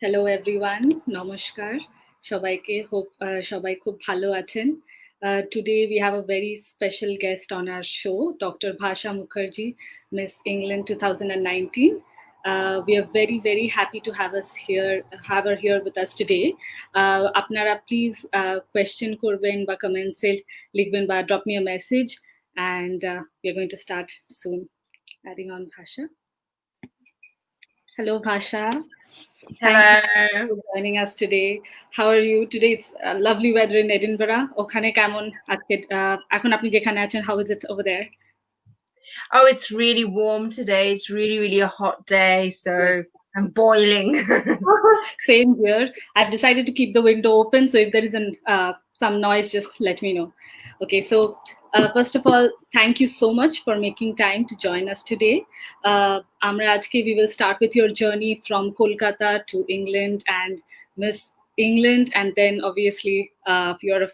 Hello everyone, নমস্কার সবাইকে hope সবাই খুব ভালো আছেন. Today we have a very special guest on our show, Dr. Bhasha Mukherjee, Miss England 2019. We are very very happy to have her here with us today. আপনারা please question করবেন বা comments এ লিখবেন বা drop me a message, and we are going to start soon. Adding on Bhasha. Hello Bhasha. Thank you for joining us today. How are you? Today it's lovely weather in Edinburgh. ওখানে কেমন আজকে এখন আপনি যেখানে আছেন, how is it over there? Oh, it's really warm today. It's really a hot day, so I'm boiling. Same here. I've decided to keep the window open, so if there is some noise, just let me know. Okay, so first of all, thank you so much for making time to join us today. Amra ajke we will start with your journey from Kolkata to England and Miss England, and then obviously you're a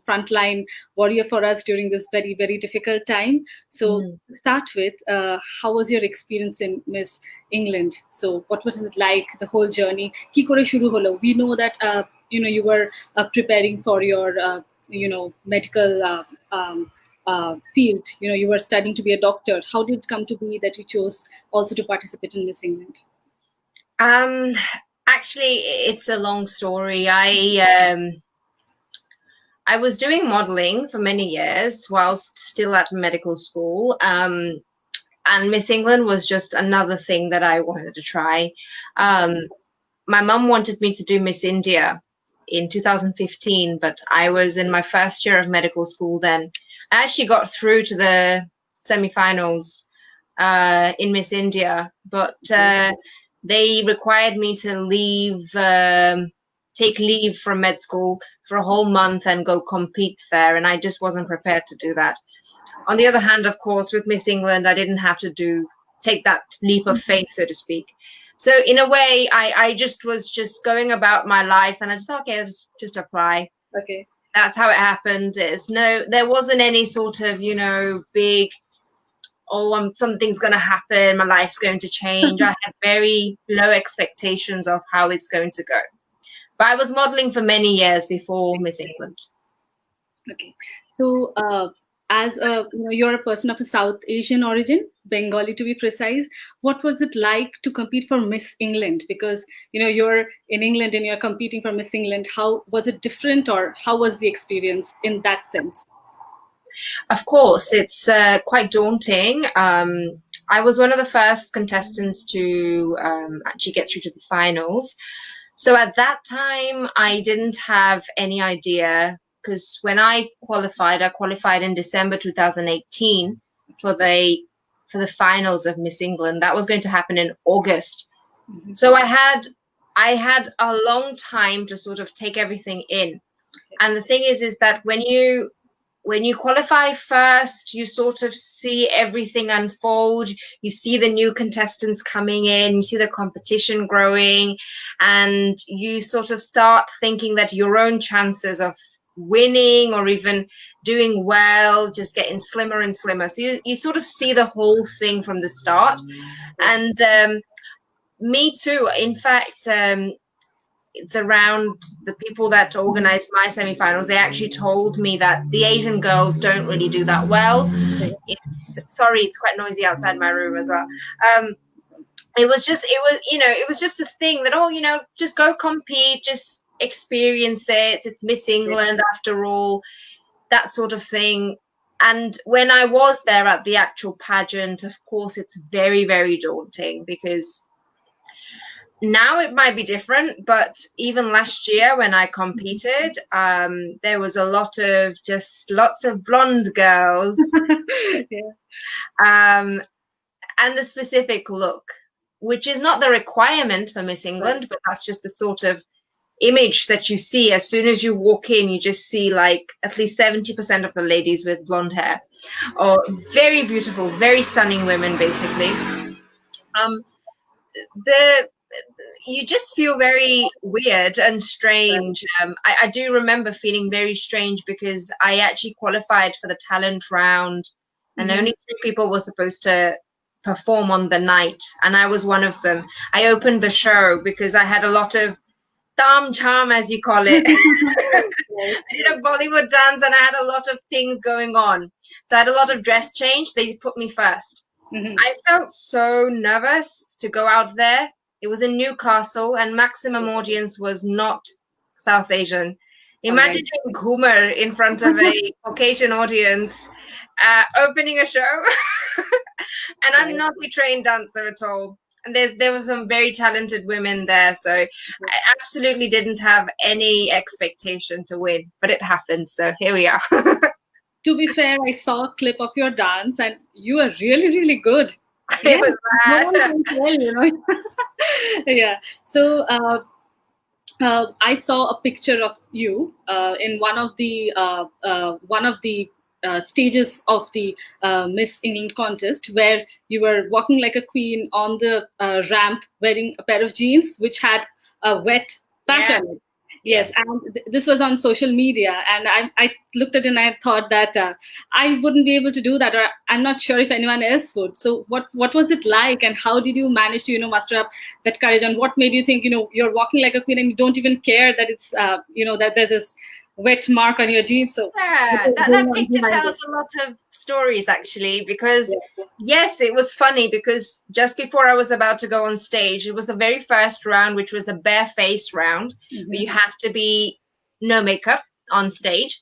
frontline warrior for us during this very very difficult time. So to start with, how was your experience in Miss England? So what was it like, the whole journey? Ki kore shuru holo? We know that you were preparing for your medical field. You were studying to be a doctor. How did it come to be that you chose also to participate in Miss England? Actually, it's a long story. I was doing modeling for many years whilst still at medical school. And Miss England was just another thing that I wanted to try. My mum wanted me to do Miss India in 2015, but I was in my first year of medical school then. I actually got through to the semi-finals in Miss India, but they required me to take leave from med school for a whole month and go compete there, and I just wasn't prepared to do that. On the other hand, of course, with Miss England, I didn't have to take that leap of faith, so to speak. So in a way, I was just going about my life, and I just thought, okay, let's just apply. Okay. That's how it happened. There wasn't any sort of, big, something's going to happen, my life's going to change. I had very low expectations of how it's going to go. But I was modeling for many years before Miss England. Okay. So, as you're a person of a South Asian origin, Bengali to be precise, what was it like to compete for Miss England? Because you're in England and you're competing for Miss England. How was it different, or how was the experience in that sense? Of course, it's quite daunting. I was one of the first contestants to actually get through to the finals. So at that time, I didn't have any idea, because when I qualified in December 2018 for the finals of Miss England. That was going to happen in August. Mm-hmm. So I had a long time to sort of take everything in. And the thing is that when you qualify first, you sort of see everything unfold. You see the new contestants coming in, you see the competition growing, and you sort of start thinking that your own chances of winning or even doing well just getting slimmer and slimmer. So you sort of see the whole thing from the start. And me too. In fact, the people that organized my semi-finals, they actually told me that the Asian girls don't really do that well. It's quite noisy outside my room as well. It was just a thing that, just go compete, just experience it. It's Miss England after all, that sort of thing. And when I was there at the actual pageant, of course, it's very, very daunting, because now it might be different, but even last year when I competed, there was lots of blonde girls. Yeah. And the specific look, which is not the requirement for Miss England, but that's just the sort of image that you see. As soon as you walk in, you just see like at least 70% of the ladies with blonde hair, or very beautiful, very stunning women, basically. You just feel very weird and strange. I do remember feeling very strange, because I actually qualified for the talent round, and only 3 people were supposed to perform on the night, and I was one of them. I opened the show because I had a lot of tam cham, as you call it. I did a Bollywood dance and I had a lot of things going on. So I had a lot of dress change. They put me first. I felt so nervous to go out there. It was in Newcastle and maximum audience was not South Asian. Imagine doing Ghumar in front of a Caucasian audience, opening a show. And I'm not a trained dancer at all. And there were some very talented women there, so I absolutely didn't have any expectation to win, but it happened. So here we are. To be fair, I saw a clip of your dance, and you were really, really good. It was bad. No one can tell, you know. Yeah. So I saw a picture of you in one of the stages of the Miss England contest, where you were walking like a queen on the ramp, wearing a pair of jeans which had a wet patch on it. Yes, and this was on social media, and I looked at it and I thought that I wouldn't be able to do that, or I'm not sure if anyone else would. So what was it like, and how did you manage to muster up that courage, and what made you think you're walking like a queen and you don't even care that it's that there's this wet mark on your jeans? So that picture tells a lot of stories, actually, because yes, it was funny because just before I was about to go on stage, it was the very first round, which was the bare face round, where you have to be no makeup on stage,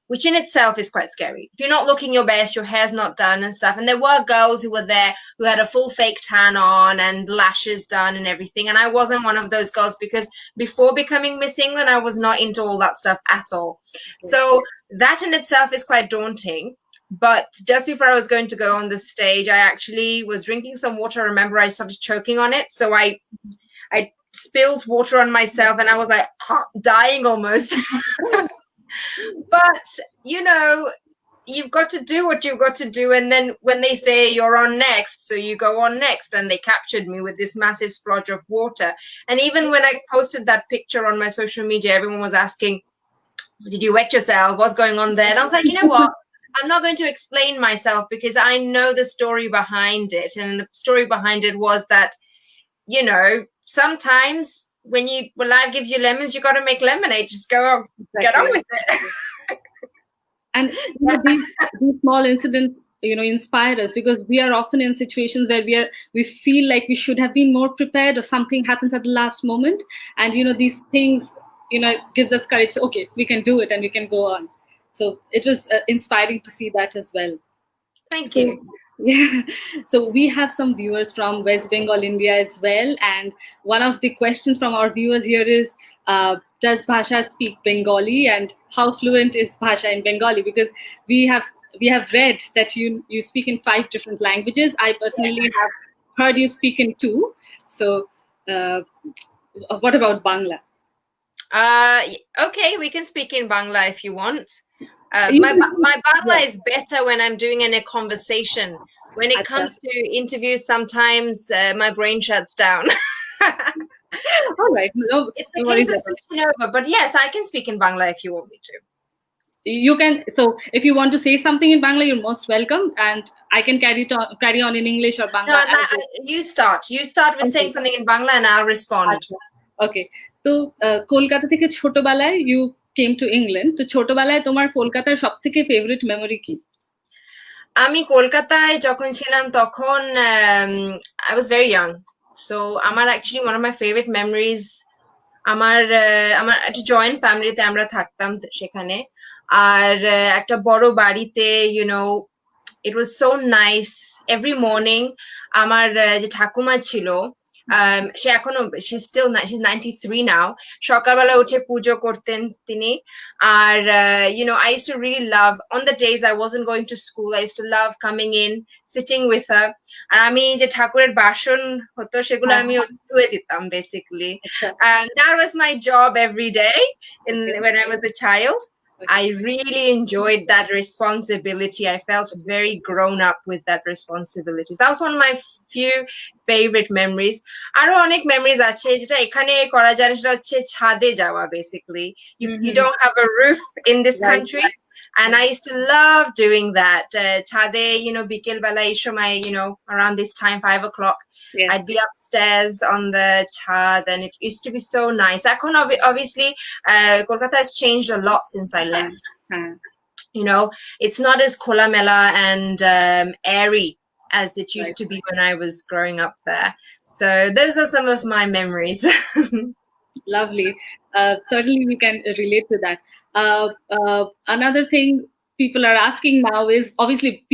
which in itself is quite scary. If you're not looking your best, your hair's not done and stuff. And there were girls who were there who had a full fake tan on and lashes done and everything. And I wasn't one of those girls because before becoming Miss England, I was not into all that stuff at all. So that in itself is quite daunting. But just before I was going to go on the stage, I actually was drinking some water. I remember I started choking on it. So I spilled water on myself and I was like dying almost. But you've got to do what you've got to do, and then when they say you're on next, so you go on next, and they captured me with this massive splodge of water. And even when I posted that picture on my social media, everyone was asking, did you wet yourself, what's going on there? And I was like, you know what, I'm not going to explain myself because I know the story behind it. And the story behind it was that sometimes when life gives you lemons, you got to make lemonade. Just go get on with it. And these small incidents, inspire us, because we are often in situations where we feel like we should have been more prepared, or something happens at the last moment, and these things gives us courage. Okay, we can do it and we can go on. So it was inspiring to see that as well. Thank you. Yeah. So we have some viewers from West Bengal, India as well. And one of the questions from our viewers here is, does Bhasha speak Bengali, and how fluent is Bhasha in Bengali? Because we have read that you speak in 5 different languages. I personally have heard you speak in 2. So what about Bangla? Okay, we can speak in Bangla if you want. My Bangla is better when I'm doing in a conversation. When it comes to interviews, sometimes my brain shuts down. All right. No, it's a case of switching over. But yes, I can speak in Bangla if you want me to. You can. So if you want to say something in Bangla, you're most welcome, and I can carry on in English or Bangla. No, you start. You start with saying something in Bangla, and I'll respond. Okay. So Kolkata থেকে ছোটবেলায় you came to England. তো ছোটবেলায় তোমার কলকাতার সবথেকে favourite memory কি? আমি কলকাতায় যখন ছিলাম তখন I was very young. So আমার actually one of my favorite memories, আমার একটা জয়েন্ট ফ্যামিলিতে আমরা থাকতাম সেখানে, আর একটা বড় বাড়িতে, it was so nice. Every morning আমার যে ঠাকুমা ছিল, সে এখনো, she's 93 now, সকালবেলা উঠে পুজো করতেন তিনি। আর I used to really love, on the days I wasn't going to school, I used to love coming in, sitting with her, আর আমি যে ঠাকুরের বাসন হতো সেগুলো আমি ধুয়ে দিতাম basically. And that was my job every day when I was a child. I really enjoyed that responsibility. I felt very grown up with that responsibility. That was one of my few favorite memories. আরো অনেক memories আছে যেটা এখানে করা যায় না, সেটা হচ্ছে ছাদে যাওয়া basically. You don't have a roof in this country. And I used to love doing that. Chade, Bikil Bala Ishomai, around this time, 5 o'clock. Yeah. I'd be upstairs on the chad, and it used to be so nice. Obviously, Kolkata has changed a lot since I left. It's not as kholamela and airy as it used to be when I was growing up there. So those are some of my memories. Lovely. Certainly, we can relate to that. Another thing people are asking now is, obviously,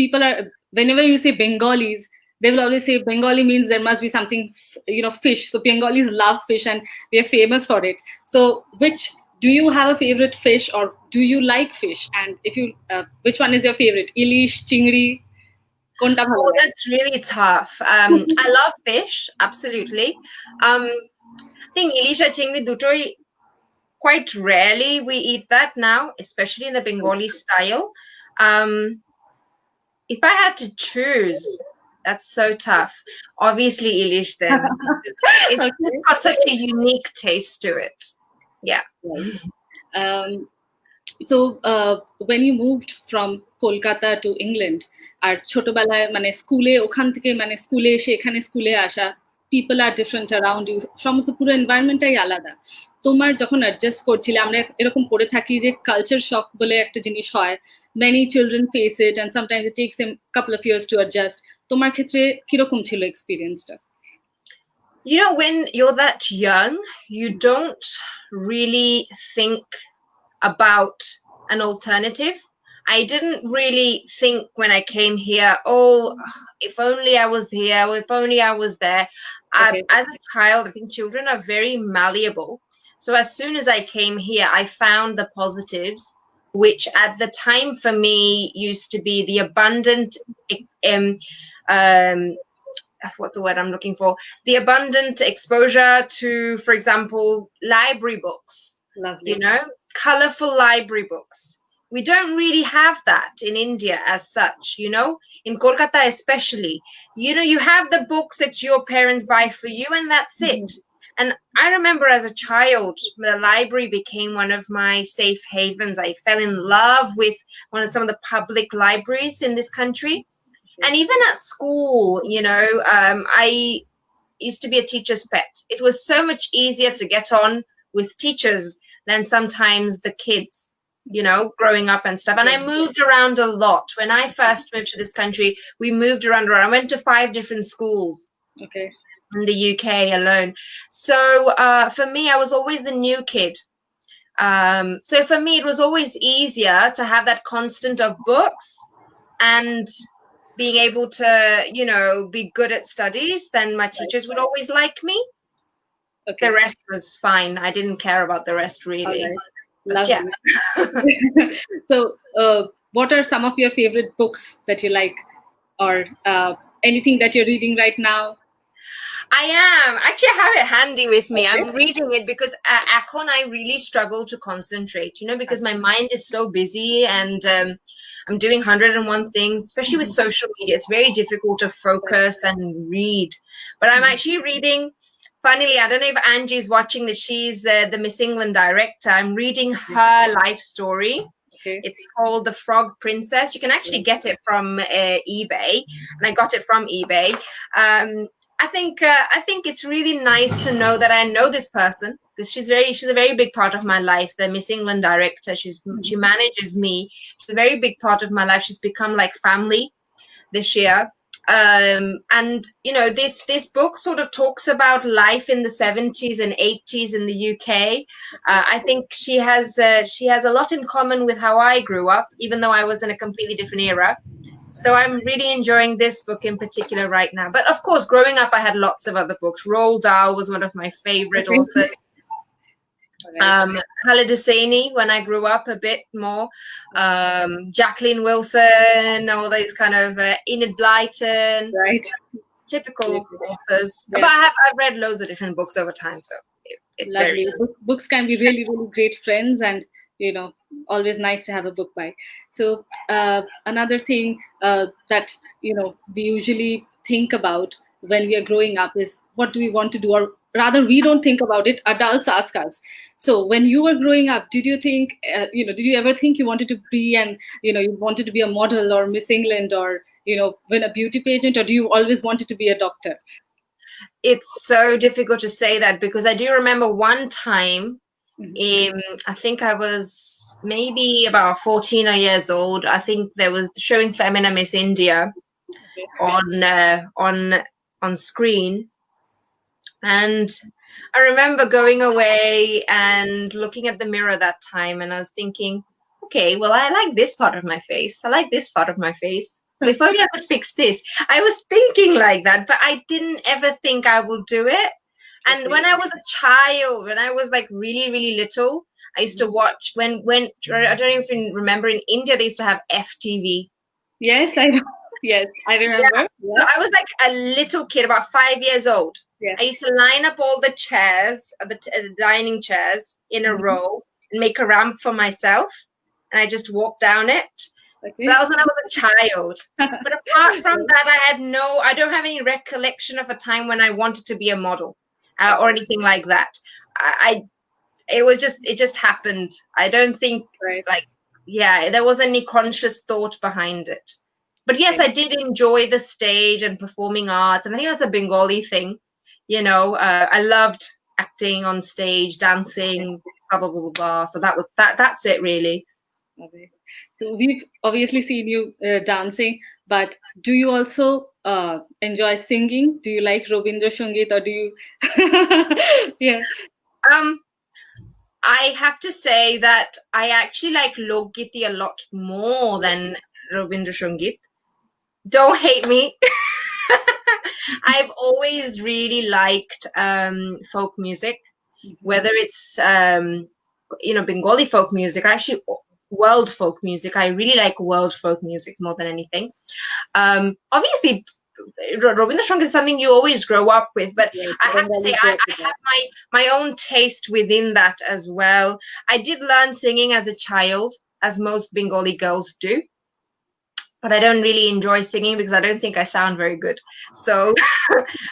whenever you say Bengalis, they will always say Bengali means there must be something, fish. So Bengalis love fish and we are famous for it. So do you have a favorite fish, or do you like fish? And if you, which one is your favorite? Ilish, chingri? Oh, that's really tough. I love fish, absolutely. I think Ilisha Chingri Dutoi, quite rarely we eat that now, especially in the Bengali style. If I had to choose, that's so tough. Obviously, Ilish then. It's got such a unique taste to it. Yeah. So when you moved from Kolkata to England, আর ছোটবেলায় মানে স্কুলে ওখান থেকে মানে স্কুলে এসে এখানে স্কুলে আসা, people are different around you, সমস্ত পুরো এনভায়রনমেন্টটাই আলাদা। তোমার যখন অ্যাডজাস্ট করছিলে, আমরা এরকম পড়ে থাকি যে কালচার শক বলে একটা জিনিস হয়, many children face it and sometimes it takes them a couple of years to adjust. তোমার ক্ষেত্রে কিরকম ছিল এক্সপেরিয়েন্সটা? When you're that young, you don't really think about an alternative. I didn't really think when I came here, oh, if only I was here, or if only I was there. Okay. As a child, I think children are very malleable. So as soon as I came here, I found the positives, which at the time for me used to be the abundant, what's the word I'm looking for? The abundant exposure to, for example, library books. Lovely. Colorful library books. We don't really have that in India as such, in Kolkata especially. You have the books that your parents buy for you, and that's it. And I remember as a child, the library became one of my safe havens. I fell in love with some of the public libraries in this country. And even at school, I used to be a teacher's pet. It was so much easier to get on with teachers than sometimes the kids, growing up and stuff. And I moved around a lot. When I first moved to this country, we moved around. I went to 5 different schools. Okay. In the UK alone. So for me, I was always the new kid. So for me, it was always easier to have that constant of books and being able to, be good at studies. Then my teachers would always like me. Okay. The rest was fine. I didn't care about the rest really. Lovely. Yeah. So what are some of your favorite books that you like, or anything that you're reading right now? I am. Actually, I have it handy with me. Okay. I'm reading it because Akon, I really struggle to concentrate, because my mind is so busy and I'm doing 101 things, especially with social media. It's very difficult to focus and read. But I'm actually reading, funnily, I don't know if Angie's watching this. She's the Miss England director. I'm reading her life story. Okay. It's called The Frog Princess. You can actually get it from eBay, and I got it from eBay. I think it's really nice to know that I know this person, because she's a very big part of my life. The Miss England director, she manages me. She's a very big part of my life. She's become like family this year. And this book sort of talks about life in the 70s and 80s in the UK. I think she has a lot in common with how I grew up, even though I was in a completely different era. So I'm really enjoying this book in particular right now. But of course, growing up, I had lots of other books. Roald Dahl was one of my favorite authors. Khaled Hosseini, when I grew up a bit more. Jacqueline Wilson, all those kind of Enid Blyton. Right. Typical authors. Yeah. But I've read loads of different books over time, so it varies. Books can be really, really great friends, and always nice to have a book by. So another thing that we usually think about when we are growing up is, what do we want to do, or rather we don't think about it, adults ask us. So when you were growing up, did you think, did you ever think you wanted to be, and you wanted to be a model or Miss England, or win a beauty pageant, or do you always wanted to be a doctor? It's so difficult to say that because I do remember one time, I think I was maybe about 14 years old. I think there was showing Femina Miss India on screen, and I remember going away and looking at the mirror that time, and I was thinking, okay, well, I like this part of my face. I like this part of my face. If only I could fix this. I was thinking like that, but I didn't ever think I would do it. And when I was a child, when I was like really, really little, I used to watch when I don't know if you remember, in India they used to have FTV. Yes, I know. Yes, I remember. Yeah. So I was like a little kid, about 5 years old. Yeah. I used to line up all the chairs, the dining chairs, in a row and make a ramp for myself, and I just walked down it. Okay. That was when I was a child. But apart from that, I don't have any recollection of a time when I wanted to be a model or anything like that. It just happened. I don't think there was any conscious thought behind it. But yes, I did enjoy the stage and performing arts, and I think that's a Bengali thing. I loved acting on stage, dancing, blah blah blah blah blah. So that's it really. Okay. So we've obviously seen you dancing, but do you also enjoy singing? Do you like Rabindra Sangeet, or do you? Yeah. I have to say that I actually like Lokgiti a lot more than Rabindra Sangeet. Don't hate me. I've always really liked folk music, whether it's Bengali folk music, or actually world folk music. I really like world folk music more than anything. Obviously, Rabindra Sangeet is something you always grow up with, but I have to say I have my own taste within that as well. I did learn singing as a child, as most Bengali girls do, but I don't really enjoy singing because I don't think I sound very good. So,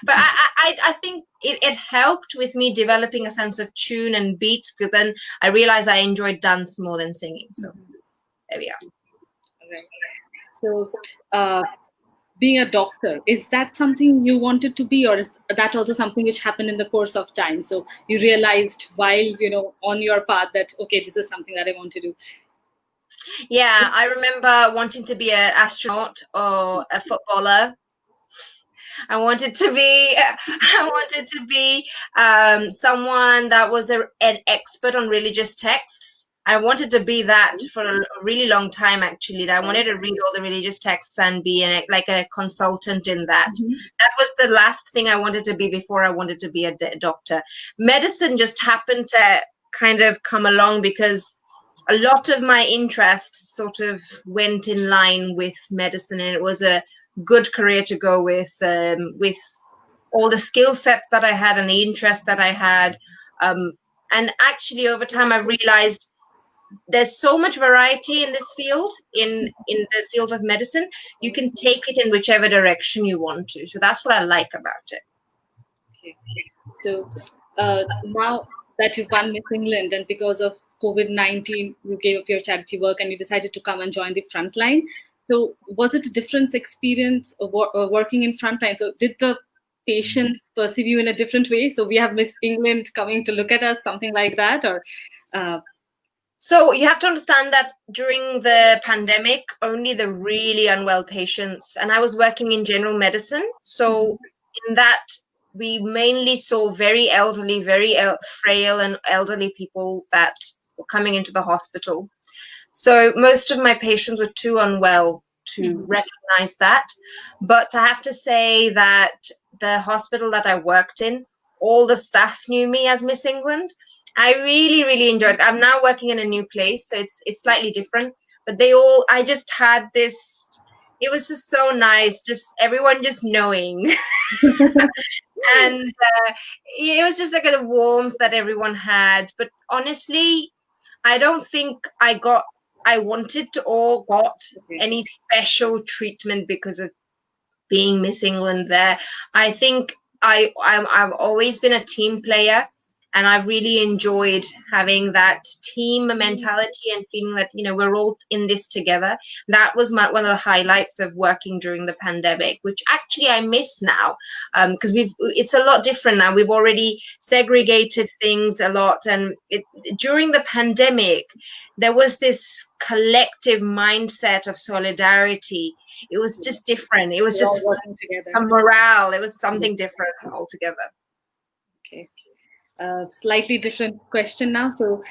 but I think it helped with me developing a sense of tune and beat, because then I realized I enjoyed dance more than singing. So there we are. Right. So, being a doctor, is that something you wanted to be, or is that also something which happened in the course of time? So you realized while on your path that, okay, this is something that I want to do. Yeah, I remember wanting to be an astronaut or a footballer. I wanted to be someone that was an expert on religious texts. I wanted to be that for a really long time, actually. I wanted to read all the religious texts and be like a consultant in that. That was the last thing I wanted to be before I wanted to be a doctor. Medicine just happened to kind of come along because a lot of my interests sort of went in line with medicine, and it was a good career to go with all the skill sets that I had and the interest that I had. And actually, over time, I've realized there's so much variety in this field, in the field of medicine. You can take it in whichever direction you want to. So that's what I like about it. Okay. So now that you've won Miss England, and because of COVID-19, you gave up your charity work and you decided to come and join the frontline. So was it a different experience of working in frontline? So did the patients perceive you in a different way? So we have Miss England coming to look at us, something like that, or? So you have to understand that during the pandemic, only the really unwell patients, and I was working in general medicine. So in that, we mainly saw very elderly, very frail and elderly people that were coming into the hospital. So most of my patients were too unwell to recognize that. But I have to say that the hospital that I worked in, all the staff knew me as Miss England. I really, really enjoyed it. I'm now working in a new place, so it's slightly different. But I just had this, it was just so nice, just everyone just knowing. And it was just like the warmth that everyone had. But honestly, I don't think I wanted to or got any special treatment because of being Miss England there. I think I've always been a team player, and I've really enjoyed having that team mentality and feeling that, you know, we're all in this together. That was one of the highlights of working during the pandemic, which actually I miss now, because it's a lot different now. We've already segregated things a lot, and during the pandemic, there was this collective mindset of solidarity. It was just different. It was We're all just working together. some morale. It was something different altogether. Okay. Slightly different question now. So,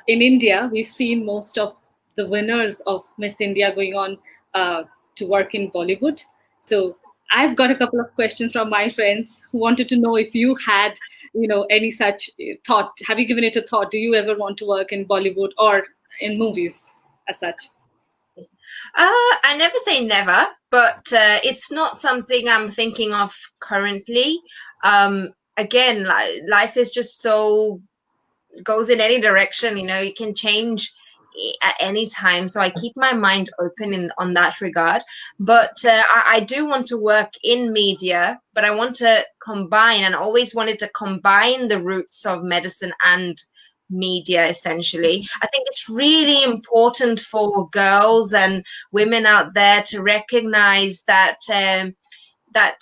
in India, we've seen most of the winners of Miss India going on to work in Bollywood. So, I've got a couple of questions from my friends who wanted to know if you had, any such thought. Have you given it a thought? Do you ever want to work in Bollywood or in movies as such? I never say never, but it's not something I'm thinking of currently. Again, life is just so goes in any direction. You know, it can change at any time. So I keep my mind open in on that regard. But I do want to work in media, but I want to combine, and always wanted to combine the roots of medicine and media. Essentially, I think it's really important for girls and women out there to recognize that that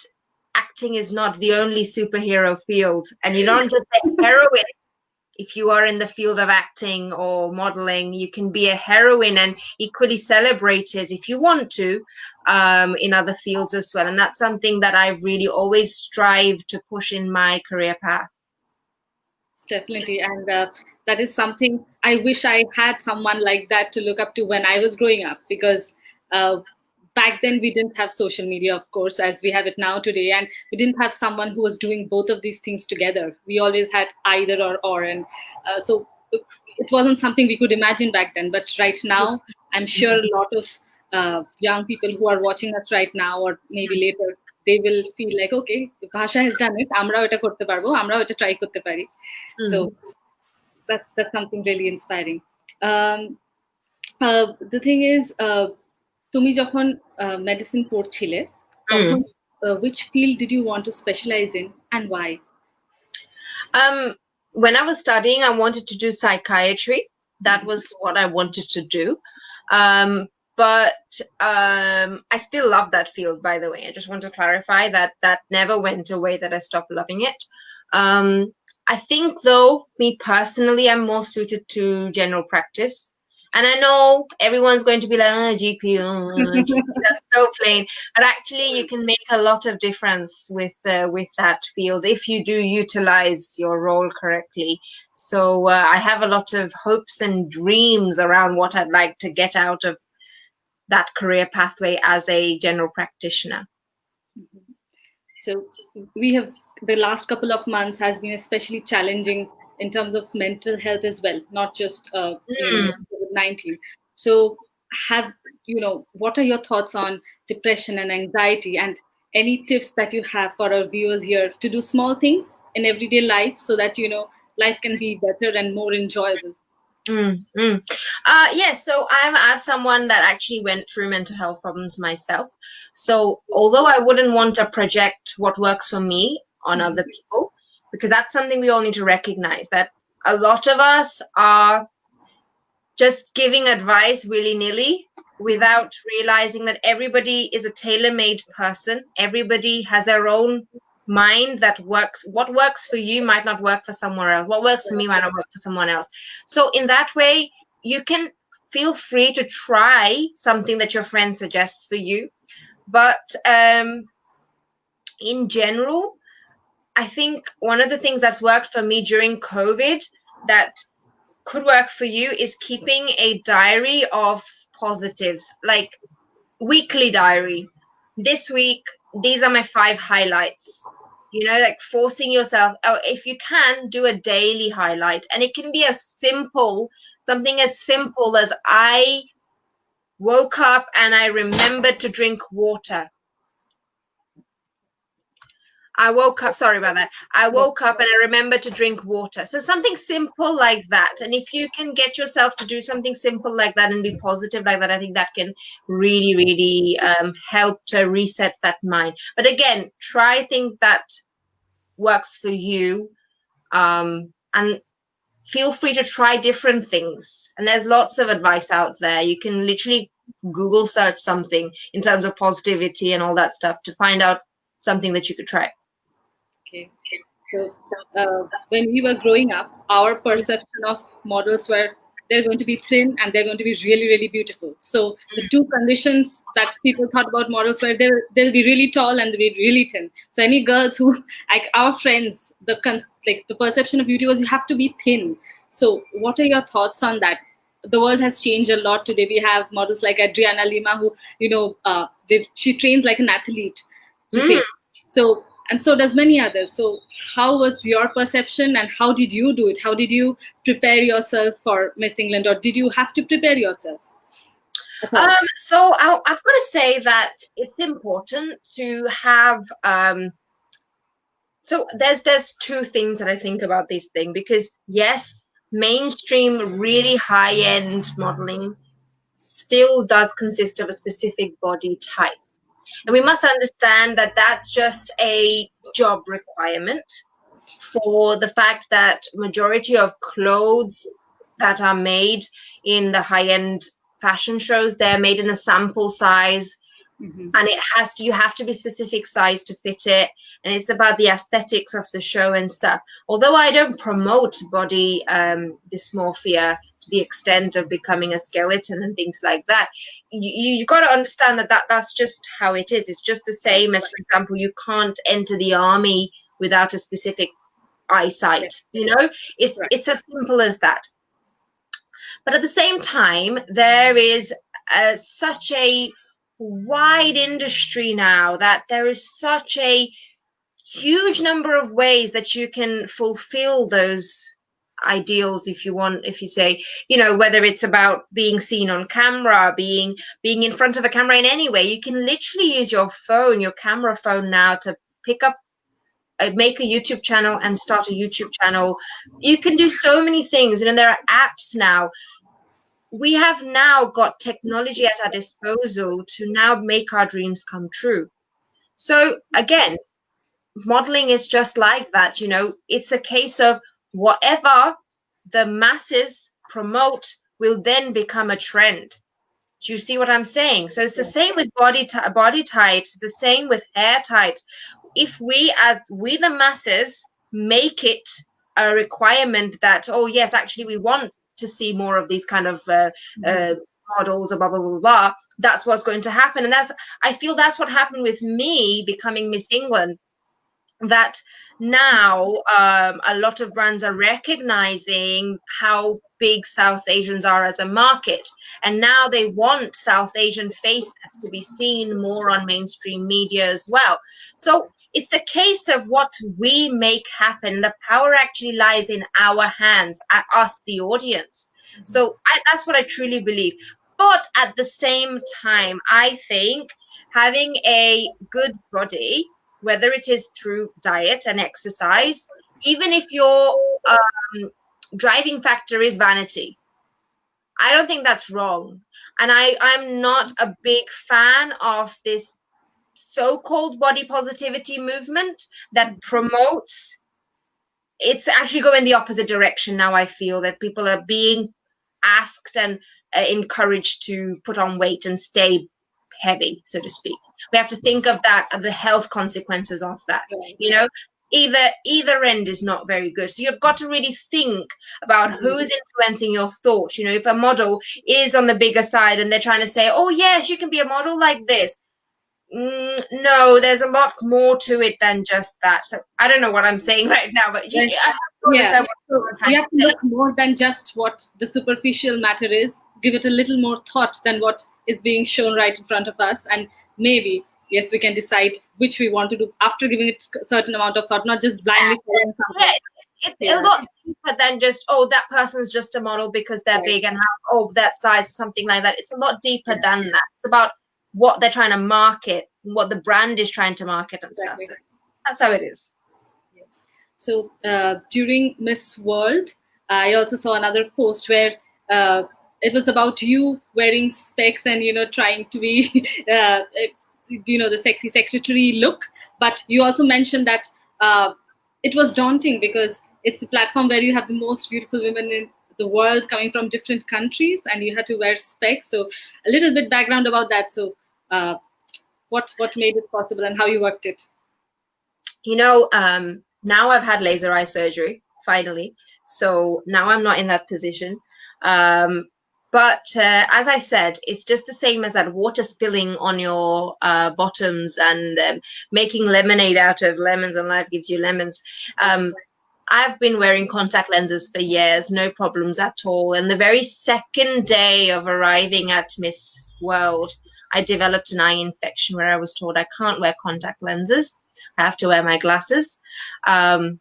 acting is not the only superhero field, and you don't just a heroine. If you are in the field of acting or modeling, you can be a heroine and equally celebrated if you want to, in other fields as well. And that's something that I've really always strived to push in my career path. Definitely, and that is something I wish I had someone like that to look up to when I was growing up. Because back then we didn't have social media, of course, as we have it now today, and we didn't have someone who was doing both of these things together. We always had either or, and so it wasn't something we could imagine back then. But right now, I'm sure a lot of young people who are watching us right now, or maybe later, they will feel like, okay, Bhasha has done it, আমরাও এটা করতে পারবো, আমরাও এটা try করতে পারি. So Mm. that's something really inspiring. Um, the thing is, তুমি যখন medicine পড়ছিলে, তখন Mm. which field did you want to specialize in and why? When I was studying, I wanted to do psychiatry. That was what I wanted to do. But I still love that field, by the way. I just want to clarify that that never went away, that I stopped loving it. I think, though, me personally, I'm more suited to general practice. And I know everyone's going to be like, oh, GP, that's so plain. But actually, you can make a lot of difference with that field if you do utilize your role correctly. So I have a lot of hopes and dreams around what I'd like to get out of that career pathway as a general practitioner. So we have, the last couple of months has been especially challenging in terms of mental health as well, not just Mm. COVID-19. So have what are your thoughts on depression and anxiety, and any tips that you have for our viewers here to do small things in everyday life so that life can be better and more enjoyable? Mm, mm. Yes, so I'm someone that actually went through mental health problems myself. So although I wouldn't want to project what works for me on other people, because that's something we all need to recognize, that a lot of us are just giving advice willy-nilly without realizing that everybody is a tailor-made person. Everybody has their own mind that works. What works for you might not work for someone else. What works for me might not work for someone else. So in that way, you can feel free to try something that your friend suggests for you. But in general, I think one of the things that's worked for me during COVID that could work for you is keeping a diary of positives, like weekly diary. This week, these are my 5 highlights. You know, like forcing yourself, or if you can, do a daily highlight. And it can be something as simple as I woke up and I remembered to drink water. Sorry about that. I woke up and I remembered to drink water. So something simple like that. And if you can get yourself to do something simple like that and be positive like that, I think that can really, really help to reset that mind. But again, try think that works for you, and feel free to try different things. And there's lots of advice out there. You can literally Google search something in terms of positivity and all that stuff to find out something that you could try. Okay. So when we were growing up, our perception of models were they're going to be thin and they're going to be really, really beautiful. So the two conditions that people thought about models were they'll be really tall and they'll be really thin. So any girls who, like our friends, the perception of beauty was you have to be thin. So what are your thoughts on that? The world has changed a lot today. We have models like Adriana Lima, who she trains like an athlete, to say. So, and so does many others. So how was your perception and how did you do it? How did you prepare yourself for Miss England, or did you have to prepare yourself? So I've got to say that it's important to have so there's two things that I think about this thing, because yes, mainstream really high-end modeling still does consist of a specific body type. And we must understand that that's just a job requirement for the fact that majority of clothes that are made in the high-end fashion shows, they're made in a sample size, and you have to be specific size to fit it, and it's about the aesthetics of the show and stuff. Although I don't promote body dysmorphia to the extent of becoming a skeleton and things like that, you got to understand that's just how it is. It's just the same as, for example, you can't enter the army without a specific eyesight. It's as simple as that. But at the same time, there is such a wide industry now that there is such a huge number of ways that you can fulfill those ideals, if you say, whether it's about being seen on camera, being in front of a camera in any way. You can literally use your camera phone now to pick up, make a YouTube channel and start a YouTube channel. You can do so many things. There are apps now. We have now got technology at our disposal to now make our dreams come true. So again, modeling is just like that. It's a case of whatever the masses promote will then become a trend. Do you see what I'm saying? So it's the same with body types, the same with hair types. If we the masses make it a requirement that, oh yes, actually we want to see more of these kind of models, or blah blah blah blah, that's what's going to happen. And I feel that's what happened with me becoming Miss England. That now a lot of brands are recognizing how big South Asians are as a market, and now they want South Asian faces to be seen more on mainstream media as well. So it's a case of what we make happen. The power actually lies in our hands, at us, the audience. So that's what I truly believe. But at the same time, I think having a good body, whether it is through diet and exercise, even if your driving factor is vanity, I don't think that's wrong. And I'm not a big fan of this so-called body positivity movement that promotes. It's actually going the opposite direction now. I feel that people are being asked and encouraged to put on weight and stay heavy, so to speak. We have to think of the health consequences of that. Either end is not very good. So you've got to really think about who's influencing your thoughts. If a model is on the bigger side and they're trying to say, oh yes, you can be a model like this, no, there's a lot more to it than just that. So I don't know what I'm saying right now, but you have to look more than just what the superficial matter is. Give it a little more thought than what is being shown right in front of us, and maybe yes, we can decide which we want to do after giving it a certain amount of thought, not just blindly following something. It's a lot deeper than just, oh, that person's just a model because they're big and have that size or something like that. It's a lot deeper than that. It's about what they're trying to market, what the brand is trying to market and stuff. So that's how it is. Yes. So during Miss World, I also saw another post where it was about you wearing specs and trying to be the sexy secretary look, but you also mentioned that it was daunting because it's a platform where you have the most beautiful women in the world coming from different countries, and you had to wear specs. So a little bit background about that. So uh, what made it possible and how you worked it? Now I've had laser eye surgery, finally. So now I'm not in that position. Um, but as I said, it's just the same as that water spilling on your bottoms and making lemonade out of lemons, and life gives you lemons. I've been wearing contact lenses for years, no problems at all. And the very second day of arriving at Miss World, I developed an eye infection where I was told I can't wear contact lenses. I have to wear my glasses. And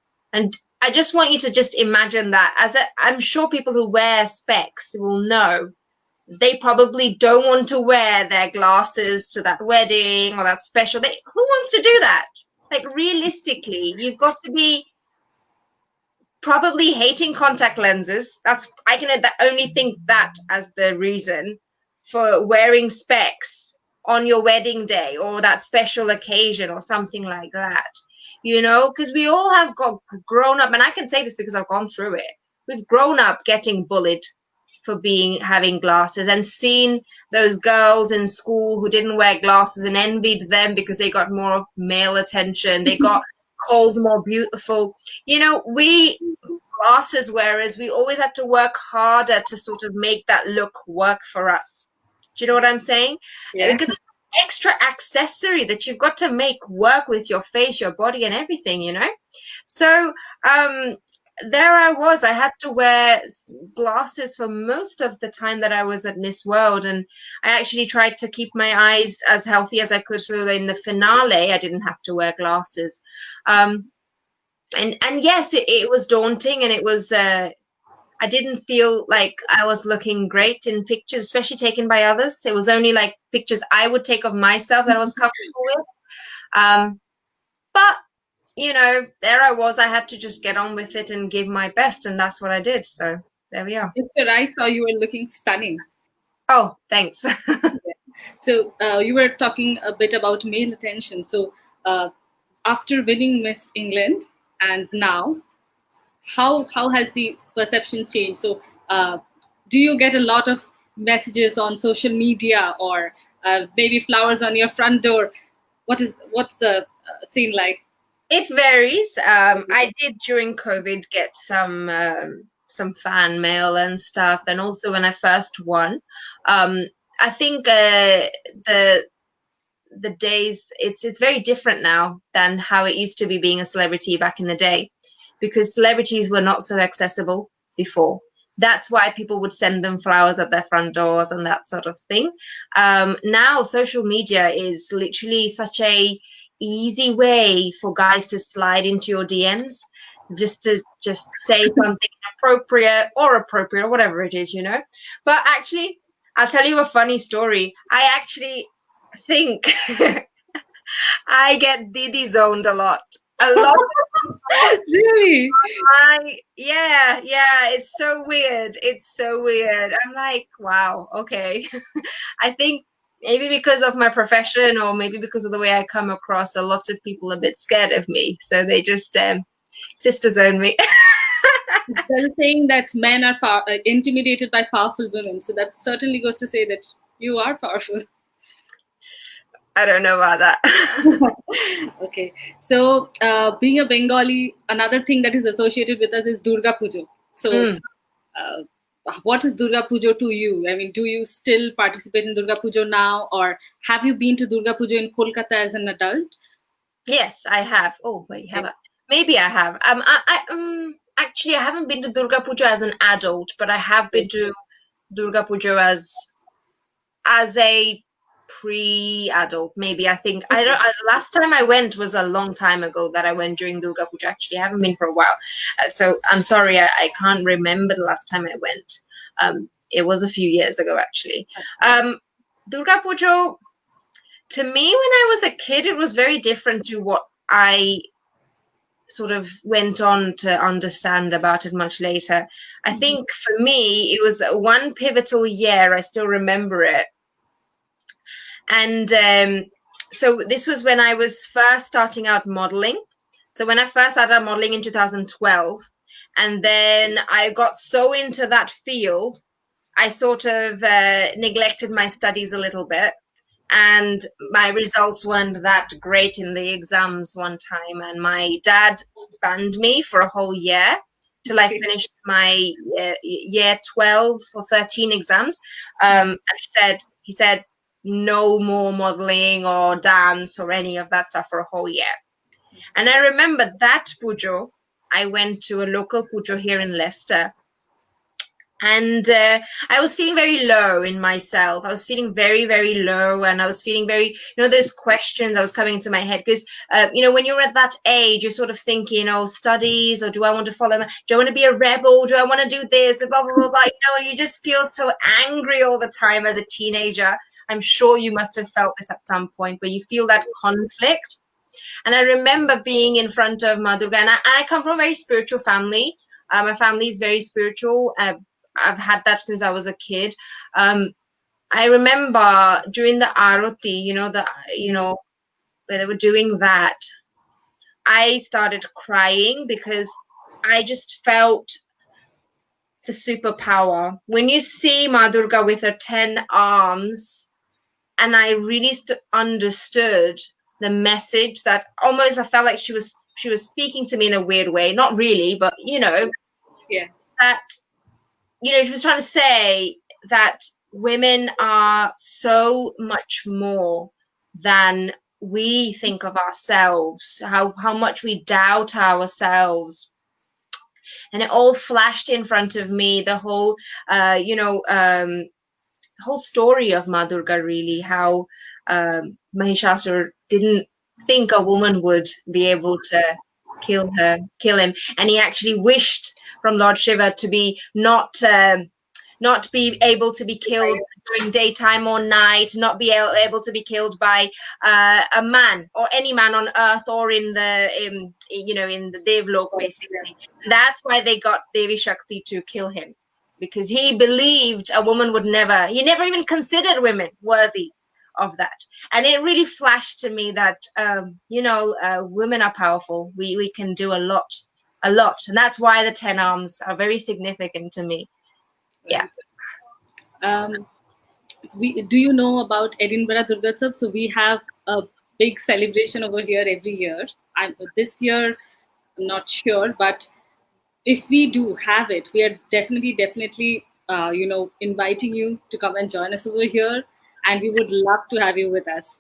I just want you to just imagine that I'm sure people who wear specs will know they probably don't want to wear their glasses to that wedding or that special. Who wants to do that? Like realistically, you've got to be probably hating contact lenses. I can only think that as the reason for wearing specs on your wedding day or that special occasion or something like that. Because we all have grown up, and I can say this because I've gone through it. We've grown up getting bullied for having glasses and seen those girls in school who didn't wear glasses and envied them because they got more male attention. They got called more beautiful. We glasses, whereas we always had to work harder to sort of make that look work for us. Do you know what I'm saying? Yeah. Because it's an extra accessory that you've got to make work with your face, your body, and everything, So there I was. I had to wear glasses for most of the time that I was at Miss World, and I actually tried to keep my eyes as healthy as I could. So in the finale, I didn't have to wear glasses. And yes, it was daunting, and it was I didn't feel like I was looking great in pictures, especially taken by others. It was only like pictures I would take of myself that I was comfortable with. But there I was. I had to just get on with it and give my best, and that's what I did. So there we are. Mr. I saw you were looking stunning. Oh, thanks. So you were talking a bit about male attention. So after winning Miss England and now, how has the perception changed? So do you get a lot of messages on social media, or maybe flowers on your front door? What's the scene like? It varies. I did during COVID get some fan mail and stuff, and also when I first won. I think the days it's very different now than how it used to be being a celebrity back in the day, because celebrities were not so accessible before. That's why people would send them flowers at their front doors and that sort of thing. Now social media is literally such a easy way for guys to slide into your DMs just to say something appropriate or whatever it is. But actually, I'll tell you a funny story. I actually think I get Didi zoned a lot. A lot of Really? yeah, it's so weird. It's so weird. I'm like, wow, okay. I think maybe because of my profession, or maybe because of the way I come across, a lot of people are a bit scared of me. So they just sister zone me. They're saying that men are intimidated by powerful women. So that certainly goes to say that you are powerful. I don't know about that. Okay. So being a Bengali, another thing that is associated with us is Durga Puja. So uh, what is Durga Puja to you? I mean, do you still participate in Durga Puja now, or have you been to Durga Puja in Kolkata as an adult? Yes, I have. Oh, wait, have I? Maybe I have. Actually, I haven't been to Durga Puja as an adult, but I have been to Durga Puja as a pre-adult. Maybe I think I don't. Last time I went was a long time ago. That I went during Durga Puja. Actually, I haven't been for a while, so I'm sorry. I can't remember the last time I went. It was a few years ago, actually. Durga Puja. To me, when I was a kid, it was very different to what I sort of went on to understand about it much later. I think for me, it was one pivotal year. I still remember it. And so this was when I was first starting out modeling. So when I first started modeling in 2012, and then I got so into that field, I sort of neglected my studies a little bit, and my results weren't that great in the exams one time, and my dad banned me for a whole year till I finished my year 12 or 13 exams. And he said no more modeling or dance or any of that stuff for a whole year. And I remember that pujo, I went to a local pujo here in Leicester, and I was feeling very low in myself. I was feeling very, very low, and I was feeling very, those questions that was coming into my head, because when you're at that age, you're sort of thinking, studies, or do I want to follow, do I want to be a rebel, do I want to do this, blah blah blah blah. You just feel so angry all the time as a teenager. I'm sure you must have felt this at some point, where you feel that conflict. And I remember being in front of Madhuga, and I come from a very spiritual family. My family is very spiritual. I've had that since I was a kid. I remember during the arati, where they were doing that, I started crying because I just felt the superpower. When you see Ma Durga with her 10 arms, and I really understood the message, that almost I felt like she was speaking to me in a weird way. Not really, but Yeah. that she was trying to say that women are so much more than we think of ourselves, how much we doubt ourselves. And it all flashed in front of me, the whole whole story of Ma Durga, really, how Mahishasur didn't think a woman would be able to kill him, and he actually wished from Lord Shiva to be not be able to be killed during daytime or night, not be able to be killed by a man or any man on earth or in the Devlok, basically. And that's why they got Devi Shakti to kill him, because he believed a woman would never, he never even considered women worthy of that. And it really flashed to me that, women are powerful. We can do a lot. And that's why the 10 arms are very significant to me. Yeah. Do you know about Edinburgh Durgotsav? So we have a big celebration over here every year. This year, I'm not sure, but if we do have it, we are definitely, inviting you to come and join us over here, and we would love to have you with us.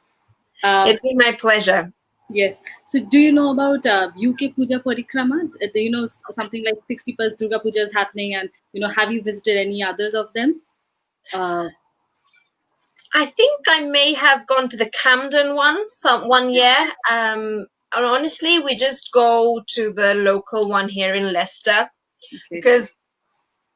It'd be my pleasure. Yes. So, do you know about UK Puja Parikrama? Something like 60 plus Durga Puja is happening, and have you visited any others of them? I think I may have gone to the Camden one year. And honestly, we just go to the local one here in Leicester, because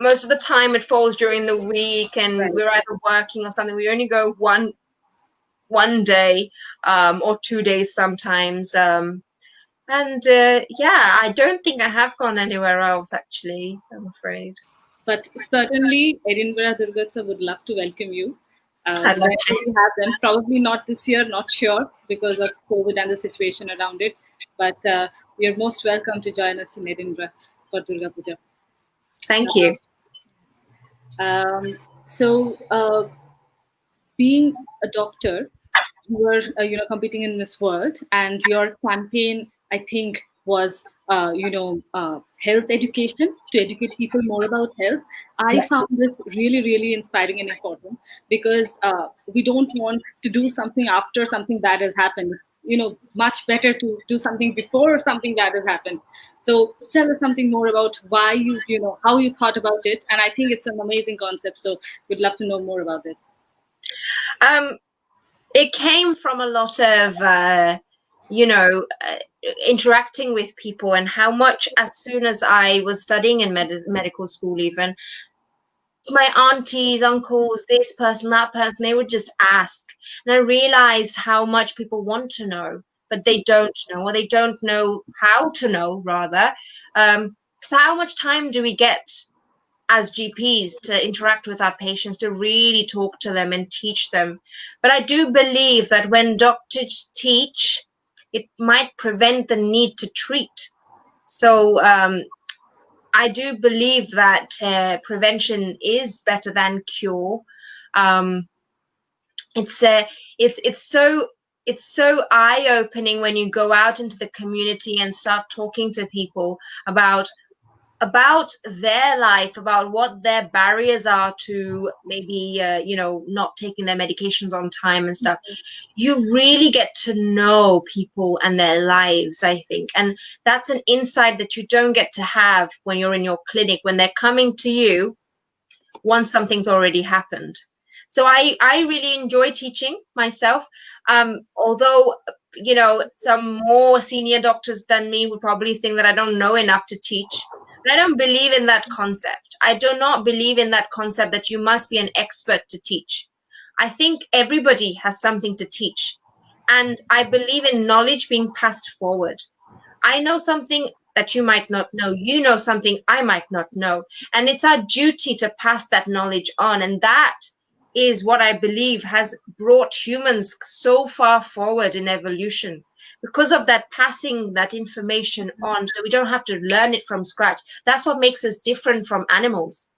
most of the time it falls during the week, and we're either working or something. We only go one day or 2 days sometimes. I don't think I have gone anywhere else, actually, I'm afraid. But certainly, Edinburgh Durgotsav would love to welcome you. I'd love to. We have them. Probably not this year, not sure, because of COVID and the situation around it. But you're most welcome to join us in Edinburgh for Durga Puja. Thank you. Being a doctor, you were competing in Miss World, and your campaign, I think, was health education, to educate people more about health. I found this really inspiring and important, because we don't want to do something after something bad has happened. It's much better to do something before something bad has happened. So tell us something more about why how you thought about it, and I think it's an amazing concept. So we'd love to know more about this. It came from a lot of interacting with people, and how much, as soon as I was studying in medical school, even my aunties, uncles, this person, that person, they would just ask. And I realized how much people want to know, but they don't know, or they don't know how to know, rather. So how much time do we get as GPs to interact with our patients, to really talk to them and teach them? But I do believe that when doctors teach, it might prevent the need to treat. So I do believe that prevention is better than cure. Um, it's it's so eye-opening when you go out into the community and start talking to people about their life, about what their barriers are to maybe not taking their medications on time and stuff. You really get to know people and their lives, I think, and that's an insight that you don't get to have when you're in your clinic, when they're coming to you once something's already happened. So I really enjoy teaching myself. Although, some more senior doctors than me would probably think that I don't know enough to teach. But I don't believe in that concept. I do not believe in that concept that you must be an expert to teach. I think everybody has something to teach. And I believe in knowledge being passed forward. I know something that you might not know. You know something I might not know. And it's our duty to pass that knowledge on. And that is what I believe has brought humans so far forward in evolution, because of that passing that information on. So we don't have to learn it from scratch. That's what makes us different from animals.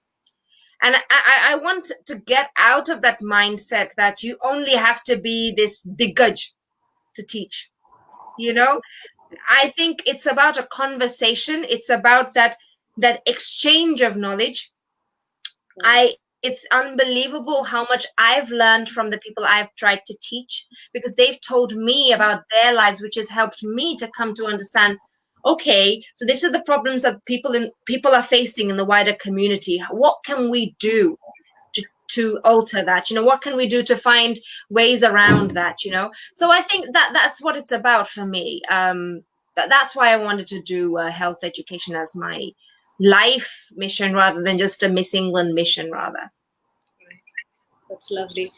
And I want to get out of that mindset that you only have to be this diggaj to teach. You know, I think it's about a conversation. It's about that exchange of knowledge. It's unbelievable how much I've learned from the people I've tried to teach, because they've told me about their lives, which has helped me to come to understand, okay, so this are the problems that people are facing in the wider community. What can we do to alter that? What can we do to find ways around that? So I think that's what it's about for me. That's why I wanted to do health education as my life mission rather than just a Miss England mission, rather. That's lovely.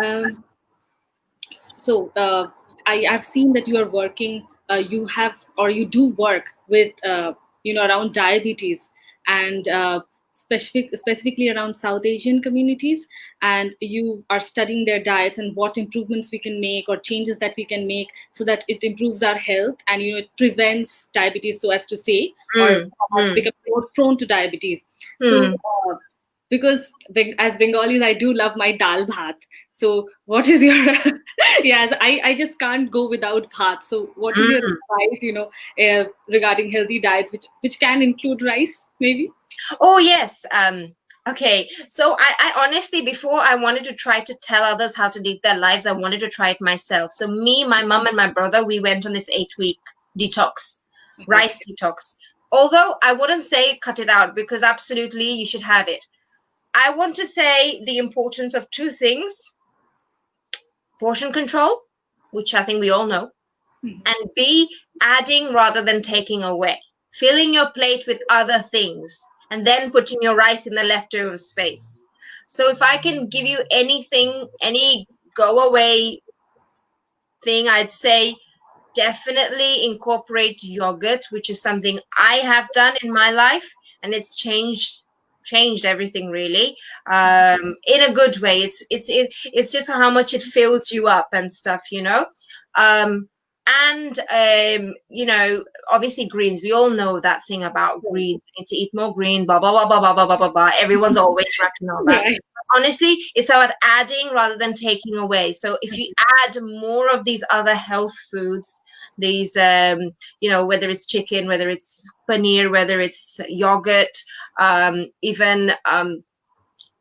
Um, so I've seen that you are working. You have or you do work with around diabetes and specifically around South Asian communities, and you are studying their diets and what improvements we can make or changes that we can make so that it improves our health and it prevents diabetes, so as to say, or become more prone to diabetes. So because as Bengalis, I do love my dal bhat. So what is your yes, I just can't go without bhat. So what is your advice, regarding healthy diets, which can include rice, maybe? Oh, yes. Okay. So I honestly, before I wanted to try to tell others how to live their lives, I wanted to try it myself. So me, my mom, and my brother, we went on this 8-week detox, rice detox. Although I wouldn't say cut it out, because absolutely you should have it. I want to say the importance of two things: portion control, which I think we all know, and B, adding rather than taking away, filling your plate with other things, and then putting your rice in the leftover space. So if I can give you anything, any go away thing, I'd say definitely incorporate yogurt, which is something I have done in my life, and it's changed everything, really, in a good way. It's just how much it fills you up and stuff, um, and obviously greens. We all know that thing about greens. We need to eat more green, blah blah blah blah blah blah blah blah blah. Everyone's always rapping on that. Right. Honestly, it's about adding rather than taking away. So if you add more of these other health foods, these whether it's chicken, whether it's paneer, whether it's yogurt, even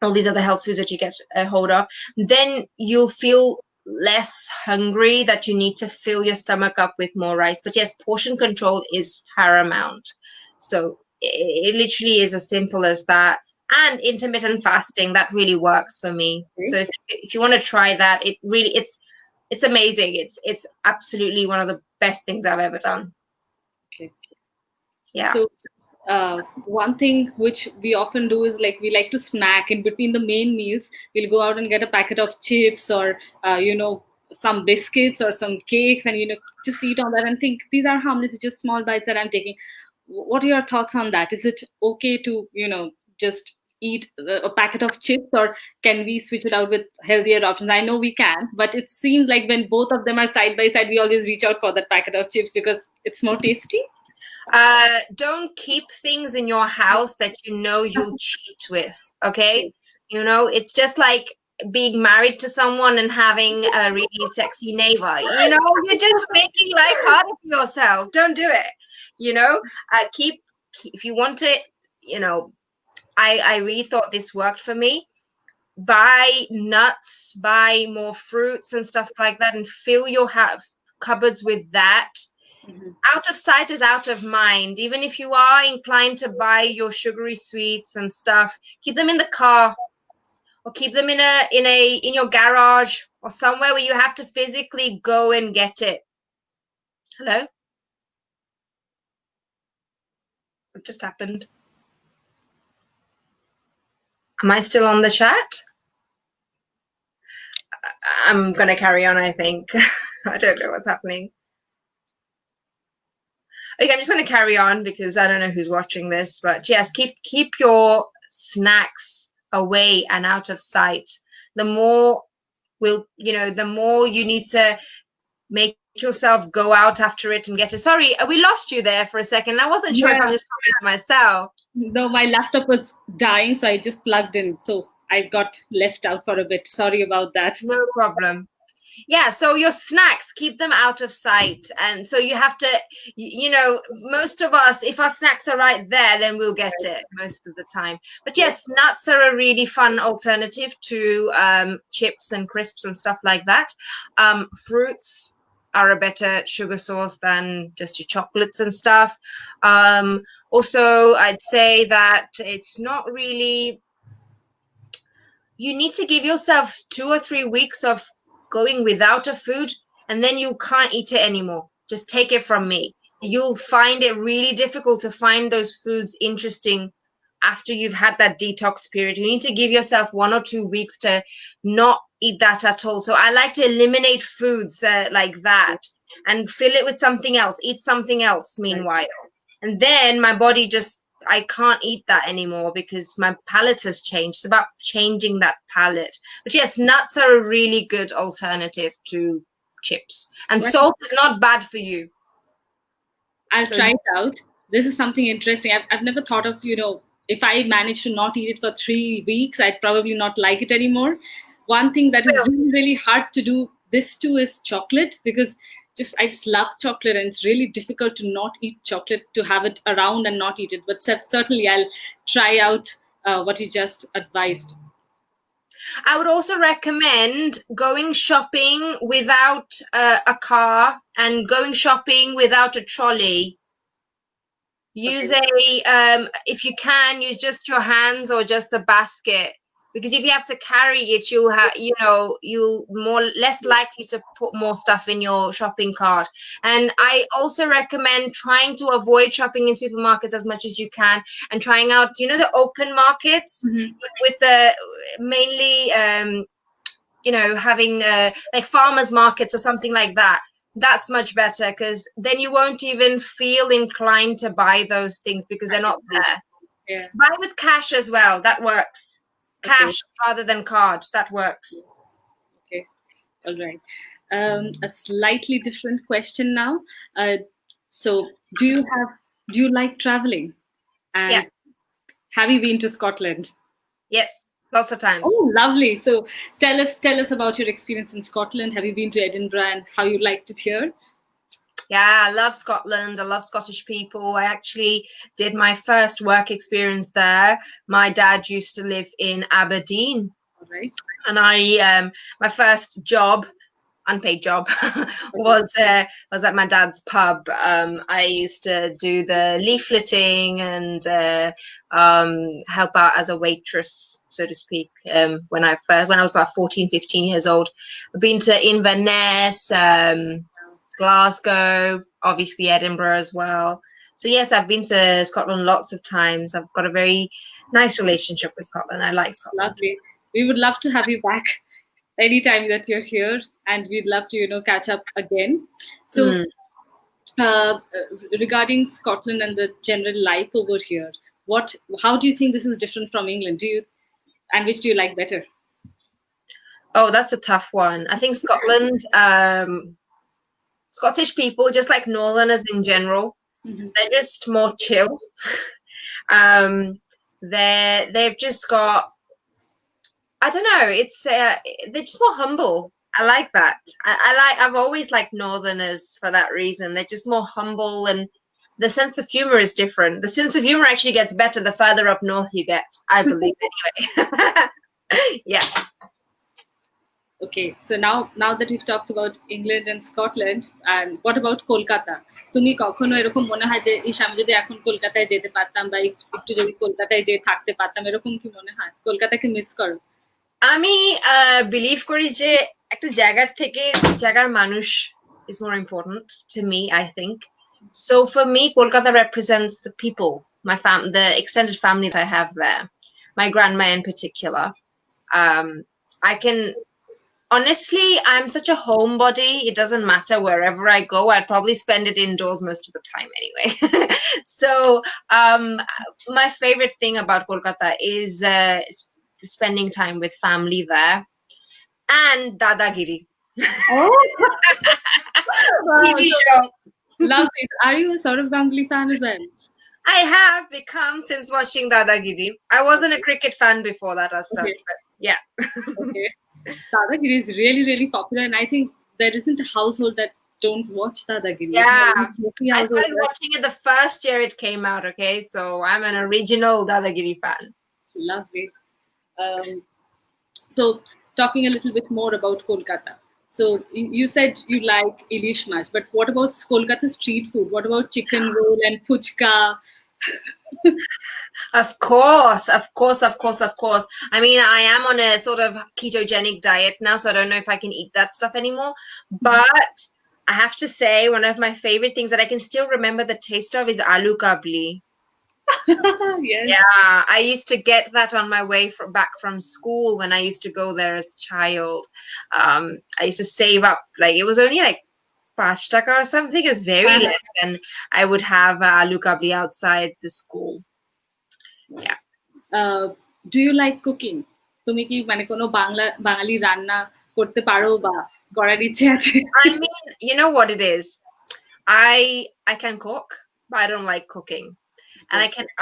all these other health foods that you get a hold of, then you'll feel less hungry, that you need to fill your stomach up with more rice. But yes, portion control is paramount. So it literally is as simple as that. And intermittent fasting, that really works for me. So if you want to try that, it's amazing. It's absolutely one of the best things I've ever done. Okay. Yeah. So one thing which we often do is, like, we like to snack in between the main meals. We'll go out and get a packet of chips or some biscuits or some cakes, and just eat on that and think these are harmless, it's just small bites that I'm taking. What are your thoughts on that? Is it okay to just eat a packet of chips, or can we switch it out with healthier options? I know we can, but it seems like when both of them are side by side, we always reach out for that packet of chips because it's more tasty. Don't keep things in your house that you know you'll cheat with, okay? You know, it's just like being married to someone and having a really sexy neighbor. You know, you're just making life harder for yourself. Don't do it. You know, if you want to, you know, I really thought this worked for me. Buy nuts, buy more fruits and stuff like that, and fill your cupboards with that. Out of sight is out of mind. Even if you are inclined to buy your sugary sweets and stuff, keep them in the car, or keep them in your garage, or somewhere where you have to physically go and get it. Hello? What just happened? Am I still on the chat? I'm gonna carry on, I think. I don't know what's happening. Okay, I'm just going to carry on because I don't know who's watching this, but yes, keep your snacks away and out of sight. The more the more you need to make yourself go out after it and get it. Sorry, we lost you there for a second. I wasn't sure if I'm Yeah. just talking to myself. No, my laptop was dying, so I just plugged in. So I got left out for a bit. Sorry about that. No problem. Yeah, so your snacks, keep them out of sight. And so you have to, most of us, if our snacks are right there, then we'll get it most of the time. But yes, nuts are a really fun alternative to chips and crisps and stuff like that. Fruits are a better sugar source than just your chocolates and stuff. Also, I'd say that it's not really, you need to give yourself 2 or 3 weeks of going without a food, and then you can't eat it anymore. Just take it from me. You'll find it really difficult to find those foods interesting after you've had that detox period. You need to give yourself 1 or 2 weeks to not eat that at all. So I like to eliminate foods like that and fill it with something else, eat something else meanwhile. And then my body just, I can't eat that anymore because my palate has changed. It's about changing that palate. But yes, nuts are a really good alternative to chips. And salt is not bad for you. I'll try it out. This is something interesting. I've never thought of, if I manage to not eat it for 3 weeks, I'd probably not like it anymore. One thing that is really, really hard to do this too is chocolate, because I just love chocolate, and it's really difficult to not eat chocolate, to have it around and not eat it. But certainly I'll try out what you just advised. I would also recommend going shopping without a car and going shopping without a trolley. Use if you can, use just your hands or just a basket, because if you have to carry it, you'll have, you'll less likely to put more stuff in your shopping cart. And I also recommend trying to avoid shopping in supermarkets as much as you can, and trying out, the open markets with mainly, having like farmers markets or something like that. That's much better, because then you won't even feel inclined to buy those things because they're not there. Yeah. Buy with cash as well. That works. Cash rather than card. That works. Okay. All right. A slightly different question now. So, do you like traveling? And have you been to Scotland? Yes, lots of times. Oh, lovely. So tell us about your experience in Scotland. Have you been to Edinburgh, and how you liked it here? Yeah, I love Scotland. I love Scottish people. I actually did my first work experience there. My dad used to live in Aberdeen. All right. And my first job, unpaid job, was at my dad's pub. I used to do the leafleting and help out as a waitress, so to speak, when I was about 14, 15 years old. I've been to Inverness, Glasgow, obviously Edinburgh as well. So yes, I've been to Scotland lots of times. I've got a very nice relationship with Scotland. I like Scotland. Lovely. We would love to have you back anytime that you're here, and we'd love to catch up again. So regarding Scotland and the general life over here, How do you think this is different from England? And which do you like better? Oh, that's a tough one. I think Scotland, Scottish people, just like Northerners in general, Mm-hmm. they're just more chill. They've just got, I don't know, it's they're just more humble. I like that. I've always liked Northerners for that reason. They're just more humble, and the sense of humor is different. The sense of humor actually gets better the further up north you get, I believe anyway. Yeah. Okay, so now that we've talked about England and Scotland, and what about Kolkata? তুমি কখনো এরকম মনে হয় যে ইস আমি যদি এখন কলকাতায় যেতে পারতাম বা একটু যদি কলকাতায় যেয়ে থাকতে পারতাম, এরকম কি মনে হয়? কলকাতাকে মিস করো? আমি বিলিভ করি যে একটা জায়গার থেকে জায়গার মানুষ is more important to me, I think. So for me, Kolkata represents the people, the extended family that I have there, my grandma in particular. Um, I can honestly, I'm such a homebody. It doesn't matter wherever I go. I'd probably spend it indoors most of the time anyway. So, um, my favorite thing about Kolkata is spending time with family there and Dadagiri. Oh, wow. TV show. Love it. Are you a Saurav Ganguly fan as well? I have become since watching Dadagiri. I wasn't a cricket fan before that as such, Okay. but yeah. Okay. Dadagiri is really, really popular, and I think there isn't a household that don't watch Dadagiri. Yeah. Mostly I households started watching it the first year it came out, okay? So I'm an original Dadagiri fan. lovely. So, talking a little bit more about Kolkata. So, you said you like Ilish Mash, but what about Kolkata street food? What about chicken roll and puchka? Of course, of course, of course, of course. I mean, I am on a sort of ketogenic diet now, so I don't know if I can eat that stuff anymore. But I have to say, one of my favorite things that I can still remember the taste of is aloo kabli. Yes. Yeah, I used to get that on my way back from school when I used to go there as a child. I used to save up, like, it was only like 5 taka or something. It was very less, and I would have aloo kabli outside the school. Yeah. Do you like cooking? তুমি কি মানে কোনো বাঙালি রান্না করতে পারো বা করার ইচ্ছে আছে? I mean, you know what it is. I can cook, but I don't like cooking. And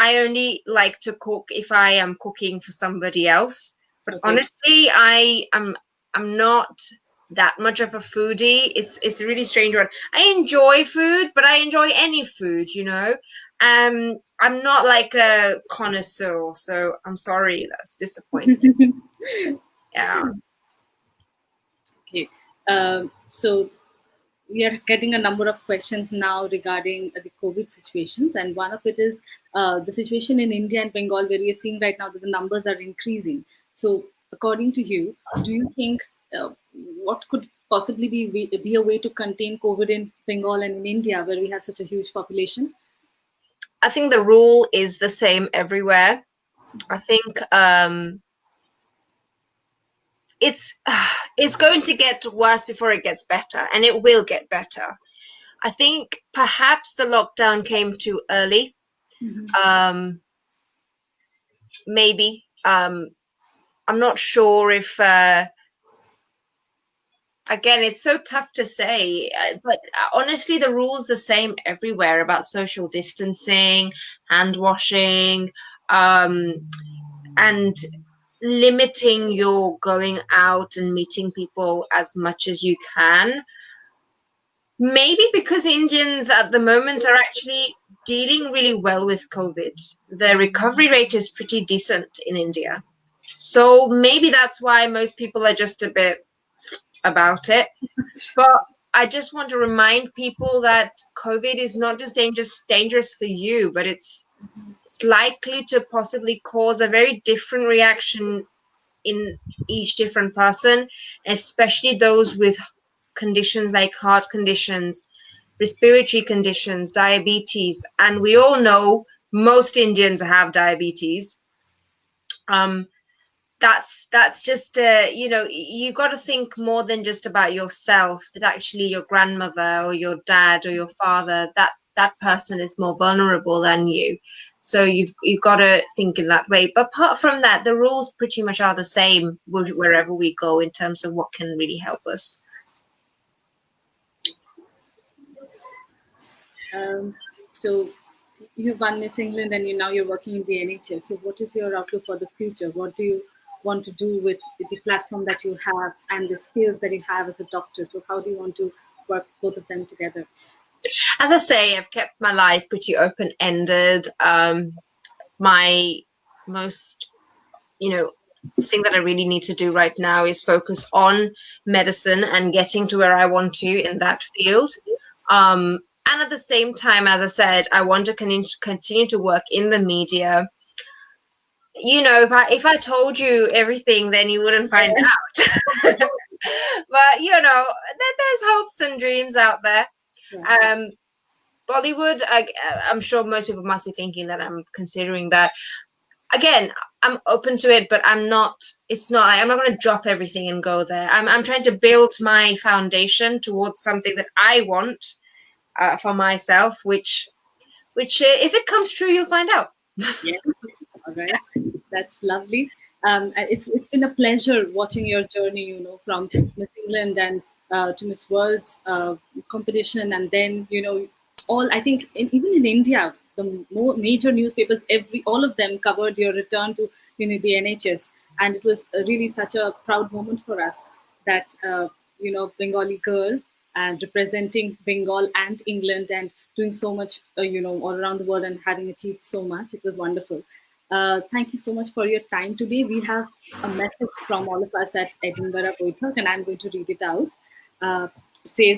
I only like to cook if I am cooking for somebody else. But Okay. honestly, I'm not that much of a foodie. It's a really strange one. I enjoy food, but I enjoy any food, you know. I'm not like a connoisseur, so I'm sorry, that's disappointing. Yeah. Okay. So we are getting a number of questions now regarding the COVID situations, and one of it is the situation in India and Bengal, where we are seeing right now that the numbers are increasing. So, according to you, do you think what could possibly be a way to contain COVID in Bengal and in India, where we have such a huge population? I think the rule is the same everywhere. I think it's going to get worse before it gets better, and it will get better. I think perhaps the lockdown came too early. Maybe. I'm not sure if again, it's so tough to say, but honestly, the rule's the same everywhere about social distancing, hand washing, and limiting your going out and meeting people as much as you can. Maybe because Indians at the moment are actually dealing really well with COVID. The recovery rate is pretty decent in India. So maybe that's why most people are just a bit about it. But I just want to remind people that COVID is not just dangerous for you, but it's likely to possibly cause a very different reaction in each different person, especially those with conditions like heart conditions, respiratory conditions, diabetes. And we all know most Indians have diabetes. That's just you got to think more than just about yourself, that actually your grandmother or your dad or your father, that that person is more vulnerable than you. So you've got to think in that way. But apart from that, the rules pretty much are the same wherever we go in terms of what can really help us. So you've won Miss England and now you're working in the NHS. So what is your outlook for the future? What do you want to do with the platform that you have and the skills that you have as a doctor? So how do you want to work both of them together? As I say, I've kept my life pretty open-ended. My most, thing that I really need to do right now is focus on medicine and getting to where I want to in that field. And at the same time, as I said, I want to continue to work in the media. If I told you everything, then you wouldn't find out. But there's hopes and dreams out there. Yeah. Bollywood, I'm sure most people must be thinking that I'm considering that. Again, I'm open to it, but I'm not going to drop everything and go there. I'm trying to build my foundation towards something that I want for myself, which if it comes true, you'll find out. Yeah. All right. That's lovely. It's been a pleasure watching your journey, from Miss England and to Miss World's competition, and then all I think even in India, the major newspapers, all of them covered your return to the NHS, and it was really such a proud moment for us that Bengali girl and representing Bengal and England and doing so much all around the world and having achieved so much. It was wonderful. Thank you so much for your time today. We have a message from all of us at Edinburgh Baithak, and I'm going to read it out. It says,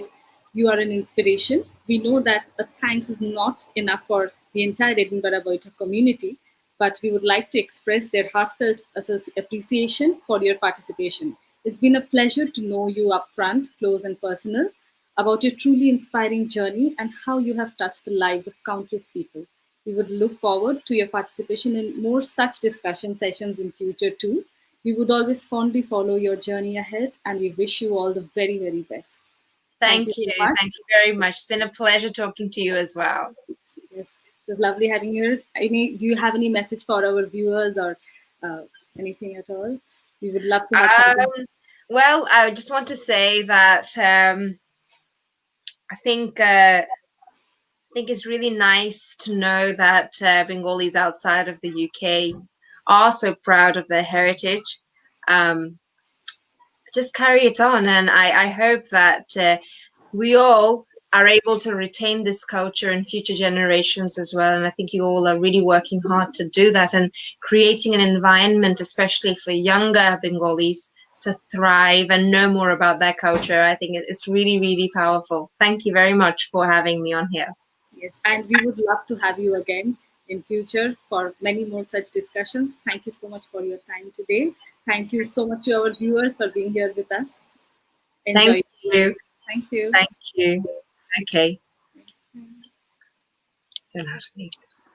"You are an inspiration. We know that a thanks is not enough for the entire Edinburgh Baithak community, but we would like to express their heartfelt appreciation for your participation. It's been a pleasure to know you up front, close and personal, about your truly inspiring journey and how you have touched the lives of countless people. We would look forward to your participation in more such discussion sessions in future too. We would always fondly follow your journey ahead and we wish you all the very, very best." Thank Thank you you. so much. Thank you very much. It's been a pleasure talking to you as well. Yes, it was lovely having you here. Do you have any message for our viewers or uh, anything at all? We would love to have something. Well, I just want to say that I think it's really nice to know that Bengalis outside of the UK are so proud of their heritage. Um, just carry it on, and I hope that we all are able to retain this culture in future generations as well. And I think you all are really working hard to do that and creating an environment, especially for younger Bengalis, to thrive and know more about their culture. I think it's really, really powerful. Thank you very much for having me on here. Yes, and we would love to have you again in future for many more such discussions. Thank you so much for your time today. Thank you so much to our viewers for being here with us. Thank Enjoy. you. Thank you. Thank you. Okay. Don't know how to make this.